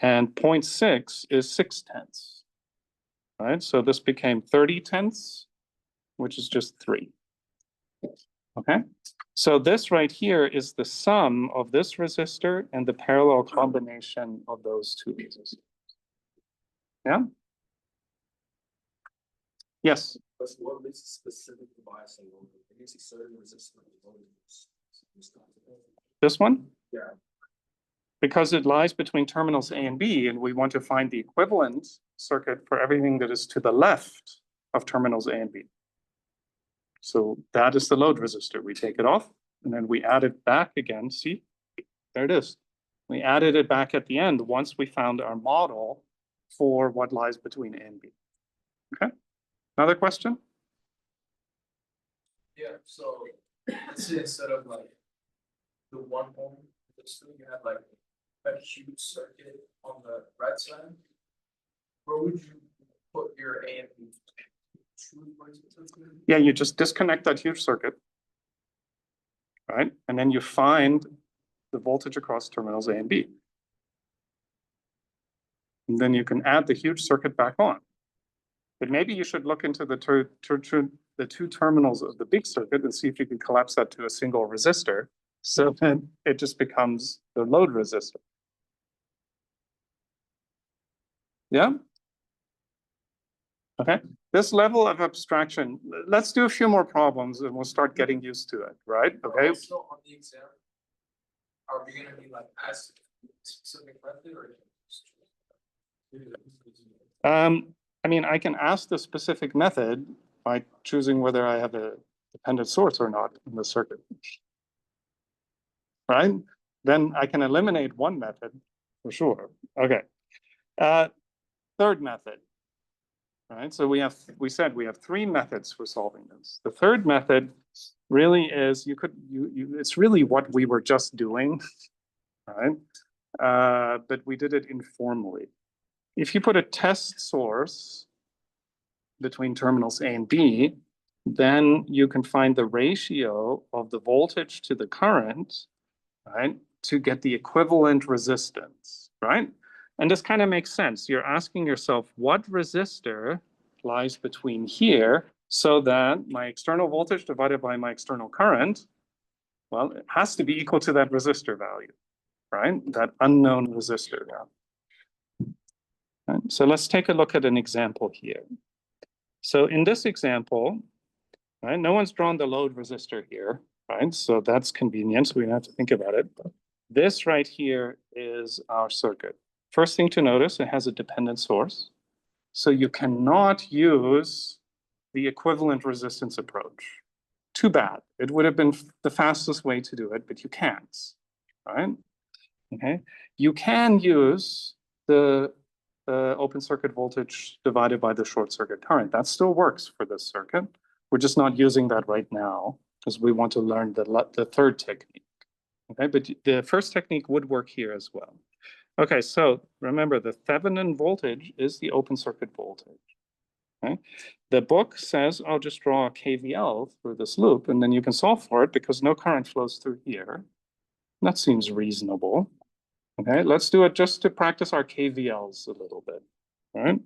and 0.6 is 6/10, right? So this became 30/10, which is just 3. Okay, so this right here is the sum of this resistor and the parallel combination of those two resistors. Yeah? Yes, But what makes it specific to biasing over? It makes a certain resistance. this one? Yeah. Because it lies between terminals A and B, and we want to find the equivalent circuit for everything that is to the left of terminals A and B. So that is the load resistor. We take it off, and then we add it back again. See, there it is. We added it back at the end once we found our model for what lies between A and B. Okay, another question? Yeah, so let's say instead of like the 1 ohm resistor, you have like a huge circuit on the right side. Where would you put your A and B? Yeah, you just disconnect that huge circuit, right? And then you find the voltage across terminals A and B. And then you can add the huge circuit back on. But maybe you should look into the two terminals of the big circuit and see if you can collapse that to a single resistor. So then it just becomes the load resistor. Yeah? Okay, this level of abstraction, let's do a few more problems and we'll start getting used to it, right? Okay. So on the exam, are we gonna be like asked specific method or? I mean, I can ask the specific method by choosing whether I have a dependent source or not in the circuit. Right? Then I can eliminate one method for sure. Okay. Third method. Right? So we said we have 3 methods for solving this. The third method really is it's really what we were just doing, right? But we did it informally. If you put a test source between terminals A and B, then you can find the ratio of the voltage to the current, right, to get the equivalent resistance, right? And this kind of makes sense. You're asking yourself, what resistor lies between here so that my external voltage divided by my external current, well, it has to be equal to that resistor value, right? That unknown resistor value. Right? So let's take a look at an example here. So in this example, right, no one's drawn the load resistor here, right? So that's convenient, so we don't have to think about it. This right here is our circuit. First thing to notice, it has a dependent source. So you cannot use the equivalent resistance approach. Too bad. It would have been the fastest way to do it, but you can't, right? Okay. You can use the open circuit voltage divided by the short circuit current. That still works for this circuit. We're just not using that right now because we want to learn the third technique. Okay, but the first technique would work here as well. Okay, so remember the Thevenin voltage is the open circuit voltage. Okay, the book says I'll just draw a KVL through this loop and then you can solve for it because no current flows through here. That seems reasonable. Okay, let's do it just to practice our KVLs a little bit, right?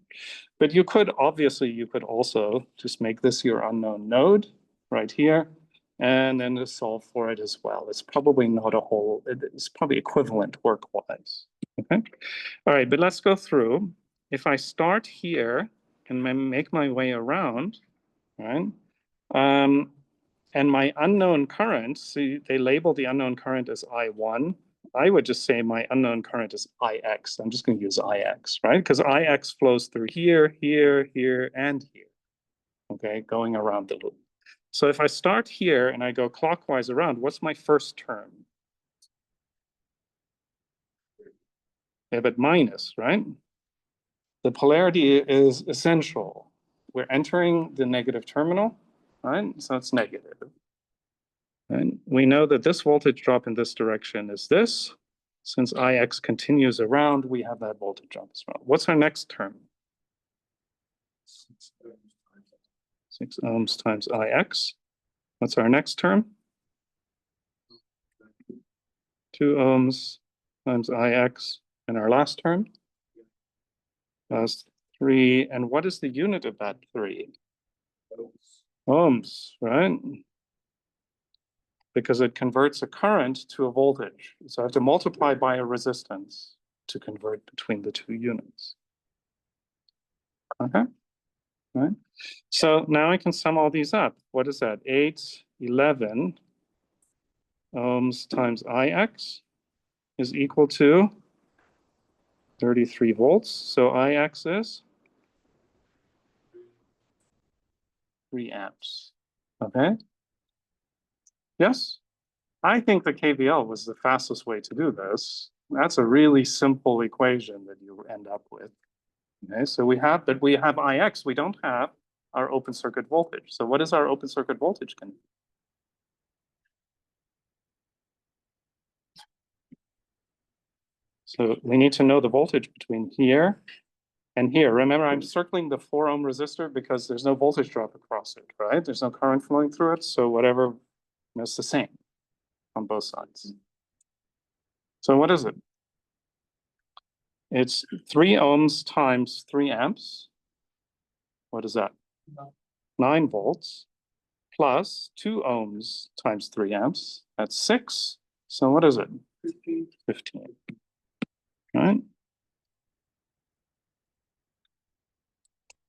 But you could also just make this your unknown node right here, and then just solve for it as well. It's probably not it's probably equivalent work-wise, okay? All right, but let's go through. If I start here and make my way around, right? And my unknown current, see, they label the unknown current as I1, I would just say my unknown current is Ix. I'm just going to use Ix, right? Because Ix flows through here, here, here, and here. Okay, going around the loop. So if I start here and I go clockwise around, what's my first term? Yeah, but minus, right? The polarity is essential. We're entering the negative terminal, right? So it's negative. And we know that this voltage drop in this direction is this. Since Ix continues around, we have that voltage drop as well. What's our next term? 6 ohms times Ix. What's our next term? 2 ohms times Ix. And our last term? That's 3. And what is the unit of that 3? Ohms, right? Because it converts a current to a voltage. So I have to multiply by a resistance to convert between the two units. Okay, right? So now I can sum all these up. What is that? 8, 11 ohms times Ix is equal to 33 volts. So Ix is 3 amps. Okay. Yes, I think the KVL was the fastest way to do this. That's a really simple equation that you end up with. Okay, so we have Ix, we don't have our open circuit voltage. So what is our open circuit voltage going to be? So we need to know the voltage between here and here. Remember, I'm circling the 4 ohm resistor because there's no voltage drop across it, right? There's no current flowing through it. So whatever, it's the same on both sides. So what is it? It's 3 ohms times 3 amps. What is that? 9 volts plus 2 ohms times 3 amps. That's 6. So what is it? 15. Right?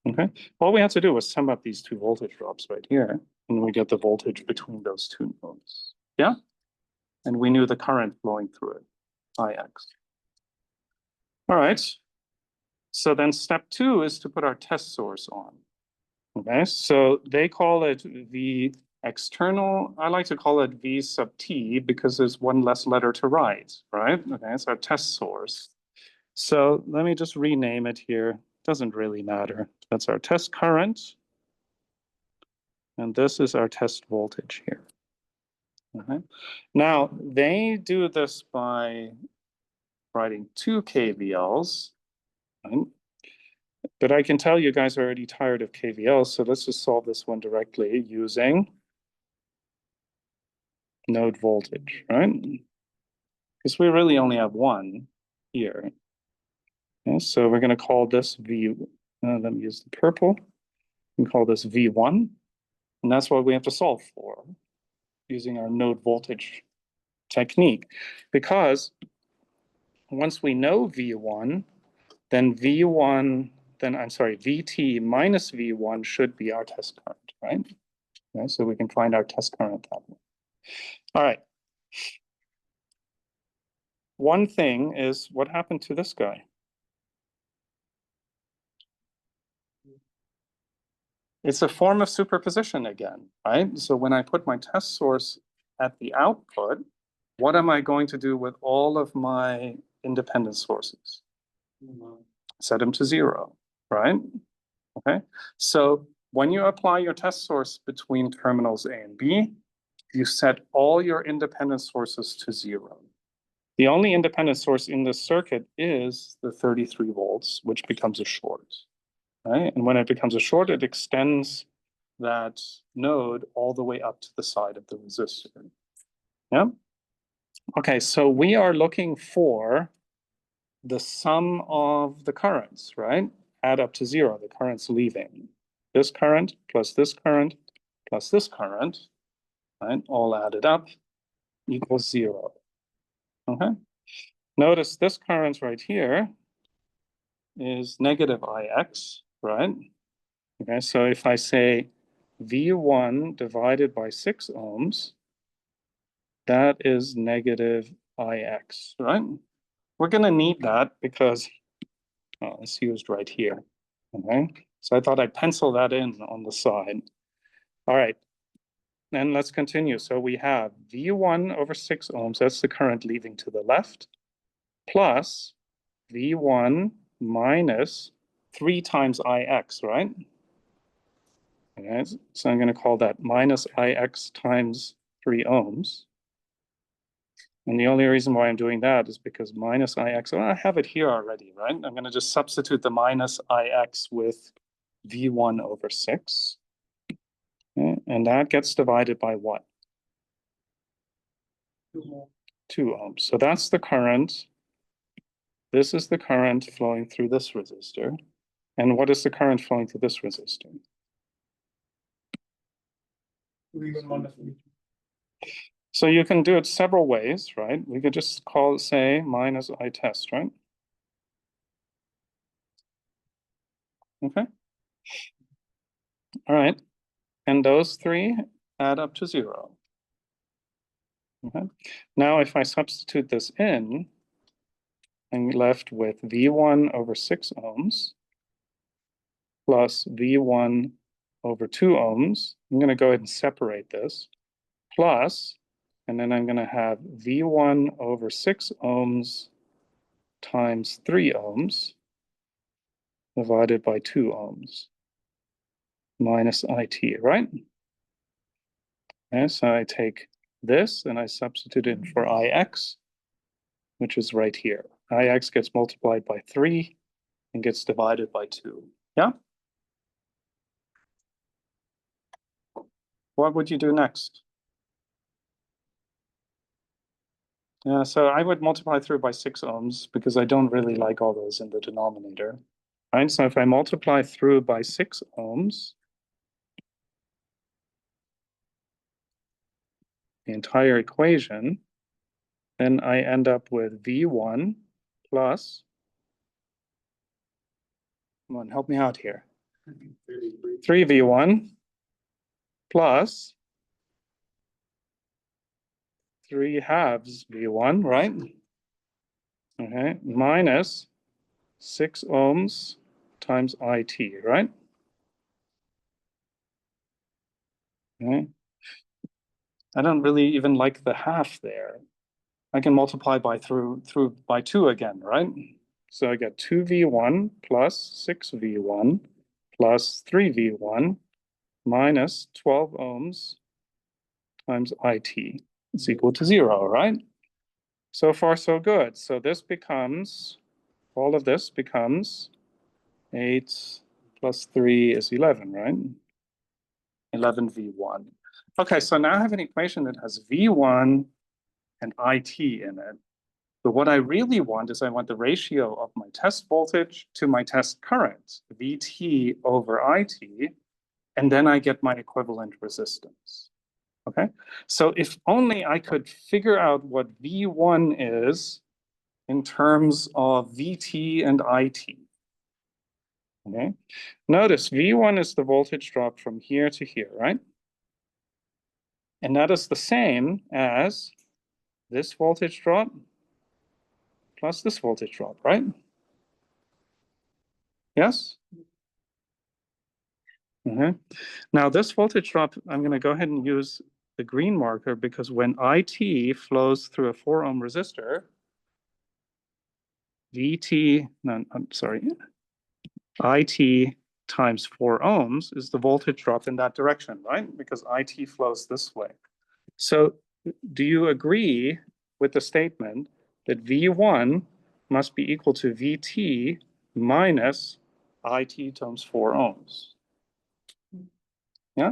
Okay. All we have to do was sum up these two voltage drops right here, and we get the voltage between those two nodes. Yeah? And we knew the current flowing through it, Ix. All right. So then step 2 is to put our test source on. Okay, so they call it the external. I like to call it V sub T because there's one less letter to write, right? Okay, it's our test source. So let me just rename it here. Doesn't really matter. That's our test current. And this is our test voltage here. Okay. Now, they do this by writing 2 KVLs. Right? But I can tell you guys are already tired of KVLs, so let's just solve this one directly using node voltage, right? Because we really only have one here. Okay, so we're going to call this V. Let me use the purple. We can call this V1. And that's what we have to solve for using our node voltage technique. Because once we know V1, then VT minus V1 should be our test current, right? Okay, so we can find our test current that way. All right. One thing is what happened to this guy? It's a form of superposition again, right? So when I put my test source at the output, what am I going to do with all of my independent sources? Set them to 0, right? Okay, so when you apply your test source between terminals A and B, you set all your independent sources to 0. The only independent source in this circuit is the 33 volts, which becomes a short, right? And when it becomes a short, it extends that node all the way up to the side of the resistor. Yeah? Okay, so we are looking for the sum of the currents, right? Add up to 0, the currents leaving. This current plus this current plus this current, right? All added up equals 0. Okay. Notice this current right here is negative Ix, right? Okay, so if I say V1 divided by 6 ohms, that is negative Ix, right? We're gonna need that because it's used right here. Okay, so I thought I'd pencil that in on the side. All right, then let's continue. So we have V1 over 6 ohms, that's the current leaving to the left, plus V1 minus 3 times Ix, right? Okay, so I'm going to call that minus Ix times 3 ohms. And the only reason why I'm doing that is because minus Ix, well, I have it here already, right? I'm going to just substitute the minus Ix with V1 over 6. Okay, and that gets divided by what? 2 ohms. So that's the current. This is the current flowing through this resistor. And what is the current flowing through this resistor? So you can do it several ways, right? We could just say minus I test, right? Okay. All right. And those three add up to 0. Okay. Now, if I substitute this in, I'm left with V1 over 6 ohms plus V1 over 2 ohms. I'm going to go ahead and separate this, plus, and then I'm going to have V1 over 6 ohms times 3 ohms divided by 2 ohms minus IT, right? Okay, so I take this and I substitute it for Ix, which is right here. Ix gets multiplied by 3 and gets divided by 2. Yeah? What would you do next? Yeah, so I would multiply through by 6 ohms because I don't really like all those in the denominator. Right, so if I multiply through by 6 ohms, the entire equation, then I end up with V1 plus, come on, help me out here, 3V1 plus 3 halves V1, right? Okay, minus 6 ohms times IT, right? Okay. I don't really even like the half there. I can multiply by through by 2 again, right? So I get 2V1 plus 6V1 plus 3V1 minus 12 ohms times IT. It's equal to 0, right? So far, so good. So this becomes, all of this becomes 8 plus 3 is 11, right? 11V1. Okay, so now I have an equation that has V1 and IT in it. But what I really want is I want the ratio of my test voltage to my test current, VT over IT, and then I get my equivalent resistance. Okay, so if only I could figure out what V1 is in terms of VT and IT. Okay, notice V1 is the voltage drop from here to here, right? And that is the same as this voltage drop plus this voltage drop, right? Yes? Now this voltage drop, I'm going to go ahead and use the green marker because when IT flows through a 4 ohm resistor, VT, no, I'm sorry, IT times 4 ohms is the voltage drop in that direction, right? Because IT flows this way. So do you agree with the statement that V1 must be equal to VT minus IT times 4 ohms? Yeah?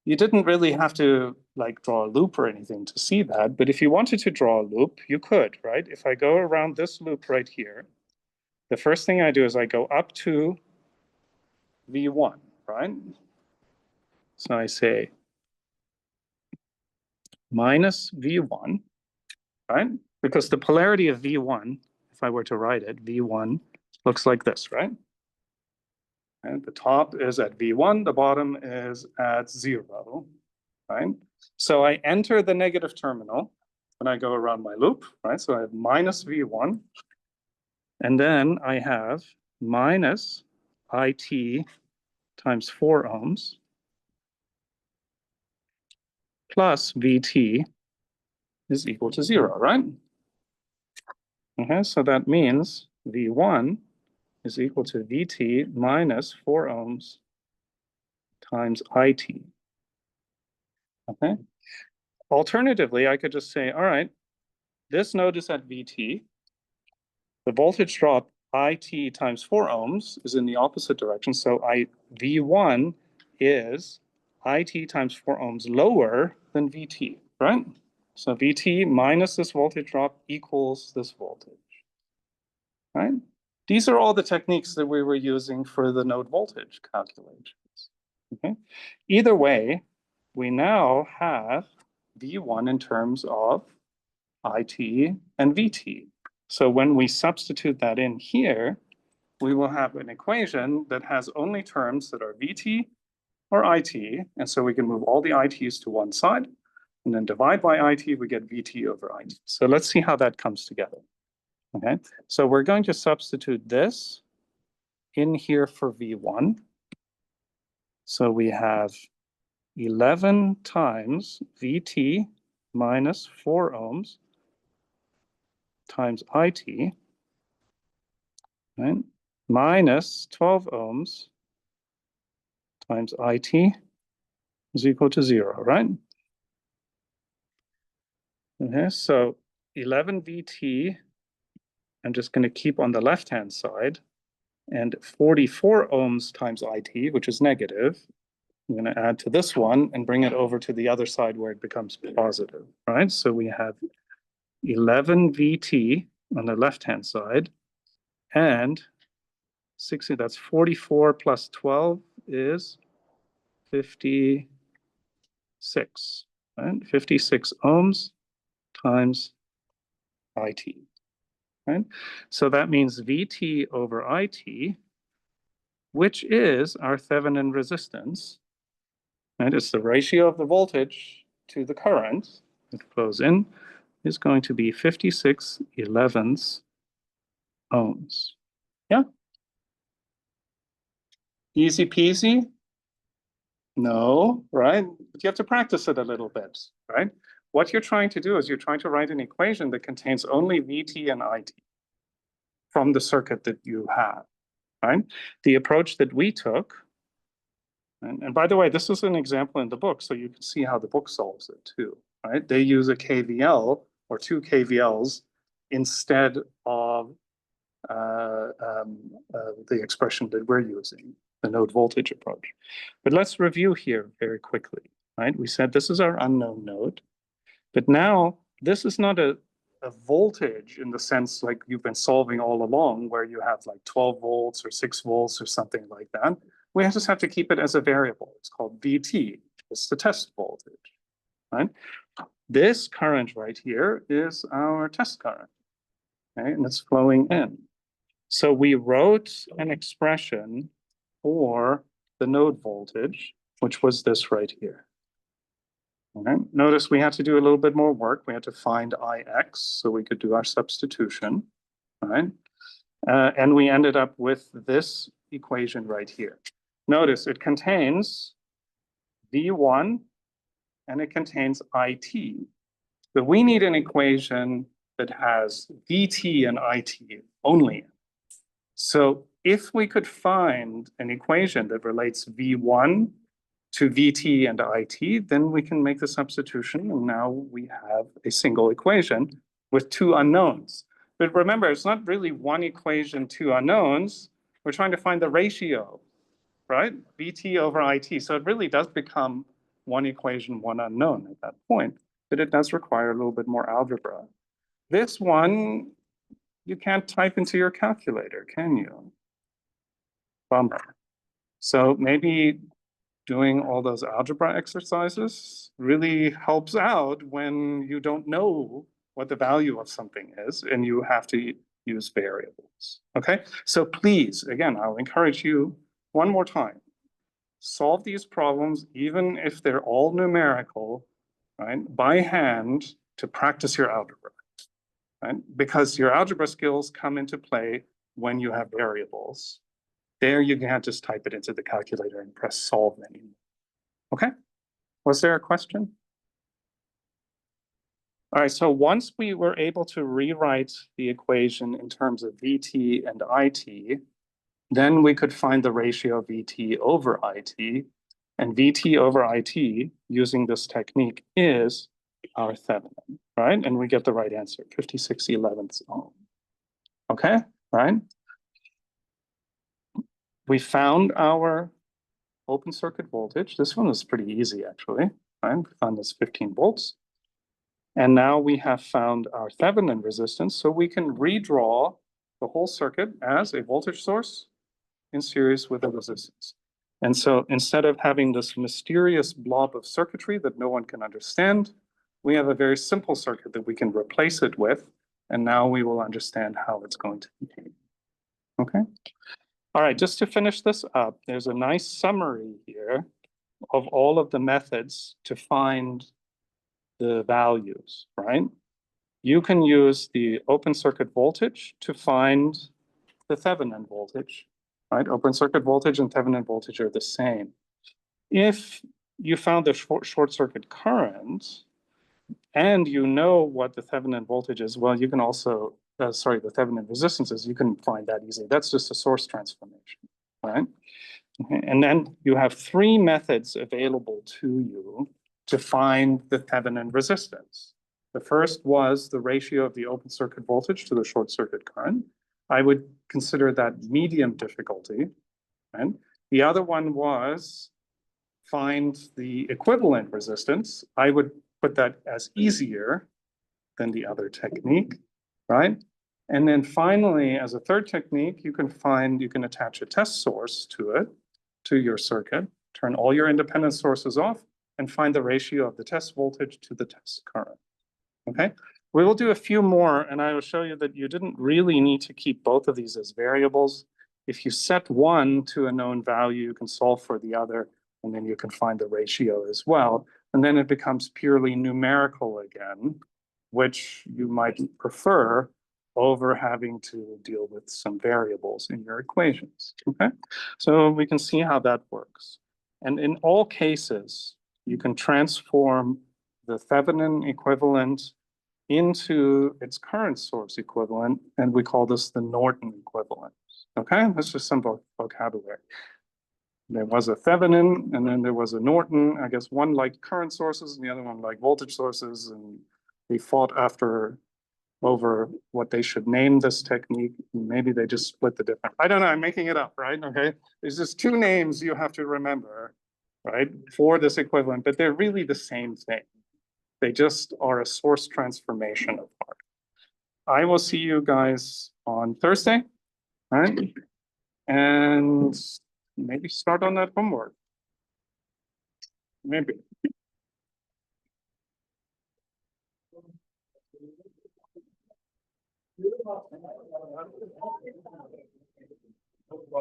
You didn't really have to like draw a loop or anything to see that, but if you wanted to draw a loop, you could, right? If I go around this loop right here, the first thing I do is I go up to V1, right? So I say minus V1, right? Because the polarity of V1, if I were to write it, V1 looks like this, right? And the top is at V1, the bottom is at 0, right? So I enter the negative terminal, when I go around my loop, right? So I have minus V1. And then I have minus IT times 4 ohms plus VT is equal to 0, right? Okay, so that means V1 is equal to VT minus 4 ohms times IT. Okay. Alternatively, I could just say, all right, this node is at VT. The voltage drop IT times 4 ohms is in the opposite direction. So V1 is IT times 4 ohms lower than VT, right? So VT minus this voltage drop equals this voltage, right? These are all the techniques that we were using for the node voltage calculations, okay? Either way, we now have V1 in terms of IT and VT. So when we substitute that in here, we will have an equation that has only terms that are VT or IT. And so we can move all the ITs to one side and then divide by IT, we get VT over IT. So let's see how that comes together. Okay, so we're going to substitute this in here for V1. So we have 11 times VT minus 4 ohms times IT, right, minus 12 ohms times IT is equal to 0, right? Okay, so 11 VT, I'm just going to keep on the left-hand side, and 44 ohms times IT, which is negative, I'm going to add to this one and bring it over to the other side where it becomes positive, right? So we have 11 VT on the left-hand side, and 60, that's 44 plus 12 is 56, right? 56 ohms times IT, right? So that means VT over IT, which is our Thevenin resistance, right? It's the ratio of the voltage to the current that flows in, is going to be 56 11ths ohms. Yeah? Easy peasy? No, right? But you have to practice it a little bit, right? What you're trying to do is you're trying to write an equation that contains only VT and IT from the circuit that you have, right? The approach that we took, and by the way, this is an example in the book, so you can see how the book solves it too, right? They use a KVL or 2 KVLs instead of the expression that we're using, the node voltage approach. But let's review here very quickly, right? We said this is our unknown node, but now this is not a voltage in the sense like you've been solving all along where you have like 12 volts or 6 volts or something like that. We just have to keep it as a variable. It's called VT. It's the test voltage, right? This current right here is our test current, okay? And it's flowing in. So we wrote an expression for the node voltage, which was this right here. Okay. Notice we had to do a little bit more work. We had to find IX so we could do our substitution, right? And we ended up with this equation right here. Notice it contains V1 and it contains IT. But we need an equation that has VT and IT only. So if we could find an equation that relates V1 to VT and IT, then we can make the substitution, and now we have a single equation with 2 unknowns. But remember, it's not really one equation, 2 unknowns. We're trying to find the ratio, right? VT over IT. So it really does become 1 equation, 1 unknown at that point, but it does require a little bit more algebra. This one, you can't type into your calculator, can you? Bummer. So maybe doing all those algebra exercises really helps out when you don't know what the value of something is and you have to use variables, okay? So please, again, I'll encourage you one more time, solve these problems, even if they're all numerical, right, by hand to practice your algebra, right? Because your algebra skills come into play when you have variables. There you can't just type it into the calculator and press solve anymore. Okay, was there a question? All right, so once we were able to rewrite the equation in terms of VT and IT, then we could find the ratio of VT over IT, and VT over IT using this technique is our Thevenin, right? And we get the right answer, 56/11 ohm. Okay, right? We found our open circuit voltage. This one was pretty easy, actually, right? We found this 15 volts. And now we have found our Thevenin resistance, so we can redraw the whole circuit as a voltage source in series with a resistance. And so instead of having this mysterious blob of circuitry that no one can understand, we have a very simple circuit that we can replace it with, and now we will understand how it's going to behave. Okay? All right, just to finish this up, there's a nice summary here of all of the methods to find the values, right? You can use the open circuit voltage to find the Thevenin voltage, right? Open circuit voltage and Thevenin voltage are the same. If you found the short circuit current and you know what the Thevenin voltage is, well, you can also, the Thevenin resistance is, you can find that easily. That's just a source transformation, right? Okay. And then you have three methods available to you to find the Thevenin resistance. The first was the ratio of the open circuit voltage to the short circuit current. I would consider that medium difficulty, right? The other one was find the equivalent resistance. I would put that as easier than the other technique, right? And then finally, as a third technique, you can attach a test source to it, to your circuit, turn all your independent sources off, and find the ratio of the test voltage to the test current, okay? We will do a few more, and I will show you that you didn't really need to keep both of these as variables. If you set one to a known value, you can solve for the other, and then you can find the ratio as well. And then it becomes purely numerical again, which you might prefer over having to deal with some variables in your equations, okay? So we can see how that works. And in all cases, you can transform the Thevenin equivalent into its current source equivalent, and we call this the Norton equivalent, okay? That's just some vocabulary. There was a Thevenin, and then there was a Norton. I guess one liked current sources, and the other one liked voltage sources, and they fought over what they should name this technique. Maybe they just split the difference. I don't know, I'm making it up, right? Okay, there's just two names you have to remember, right, for this equivalent, but they're really the same thing. They just are a source transformation apart. I will see you guys on Thursday, right? And maybe start on that homework. Maybe.